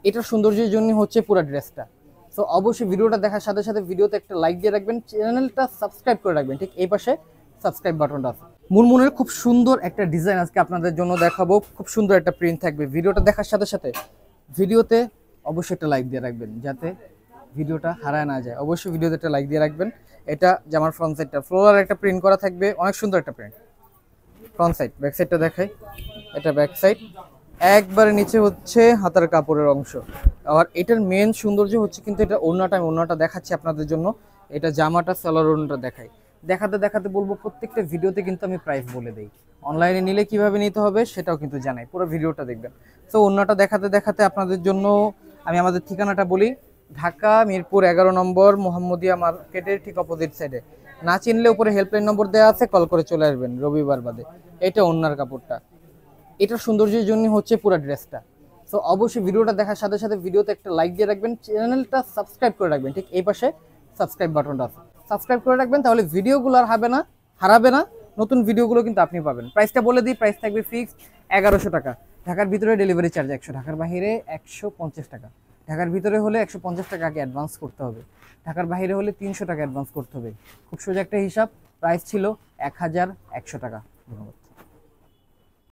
এটার সৌন্দর্যের জন্য হচ্ছে পুরো ড্রেসটা। সো অবশ্যই ভিডিওটা দেখার সাথে সাথে ভিডিওতে একটা লাইক দিয়ে রাখবেন, চ্যানেলটা সাবস্ক্রাইব করে রাখবেন। ঠিক এই পাশে সাবস্ক্রাইব বাটনটা আছে। মুনমুনের খুব সুন্দর একটা ডিজাইন আজকে আপনাদের জন্য দেখাবো, খুব সুন্দর একটা প্রিন্ট থাকবে। ভিডিওটা দেখার সাথে সাথে ভিডিওতে অবশ্যই একটা লাইক দিয়ে রাখবেন যাতে ভিডিওটা হারায় না যায়। অবশ্যই ভিডিওতে একটা লাইক দিয়ে রাখবেন। এটা জামার ফ্রন্ট সাইডটা ফ্লোরাল একটা প্রিন্ট করা থাকবে, অনেক সুন্দর একটা প্রিন্ট। ফ্রন্ট সাইড, ব্যাক সাইডটা দেখাই। এটা ব্যাক সাইড, একবারে নিচে হচ্ছে হাতার কাপড়ের অংশ। আর এটার মেন সৌন্দর্য হচ্ছে কিন্তু এটা ওড়নাটা, আমি ওড়নাটা দেখাচ্ছি আপনাদের জন্য। এটা জামাটা সালোয়ার ওড়নাটা দেখাই। দেখাতে দেখাতে বলবো প্রত্যেকটা ভিডিওতে কিন্তু আমি প্রাইস বলে দিই। অনলাইনে নিলে কিভাবে নিতে হবে সেটাও কিন্তু জানাই, পুরো ভিডিওটা দেখবেন। তো ওড়নাটা দেখাতে দেখাতে আপনাদের জন্য আমি আমাদের ঠিকানাটা বলি। ঢাকা মিরপুর 11 নম্বর মোহাম্মদিয়া মার্কেটের ঠিক অপোজিট সাইডে। না চিনলে উপরে হেল্পলাইন নম্বর দেওয়া আছে, কল করে চলে আসবেন রবিবার বাদে। এটা ওড়নার কাপড়টা, এটার সৌন্দর্যের জন্য হচ্ছে পুরো ড্রেসটা। সো অবশ্যই ভিডিওটা দেখার সাথে সাথে ভিডিওতে একটা লাইক দিয়ে রাখবেন, চ্যানেলটা সাবস্ক্রাইব করে রাখবেন। ঠিক এই পাশে সাবস্ক্রাইব বাটনটা আছে, সাবস্ক্রাইব করে রাখবেন, তাহলে ভিডিওগুলো আর হারাবে না। নতুন ভিডিওগুলো কিন্তু আপনি পাবেন। প্রাইসটা বলে দিই, প্রাইস থাকবে ফিক্সড 1100 টাকা। ঢাকার ভিতরে ডেলিভারি চার্জ 100, ঢাকার বাইরে 150 টাকা। ঢাকার ভিতরে হলে 150 টাকা আগে অ্যাডভান্স করতে হবে, ঢাকার বাইরে হলে 300 টাকা অ্যাডভান্স করতে হবে। খুব সোজা একটা হিসাব। প্রাইস ছিল 1100 টাকা। ধন্যবাদ।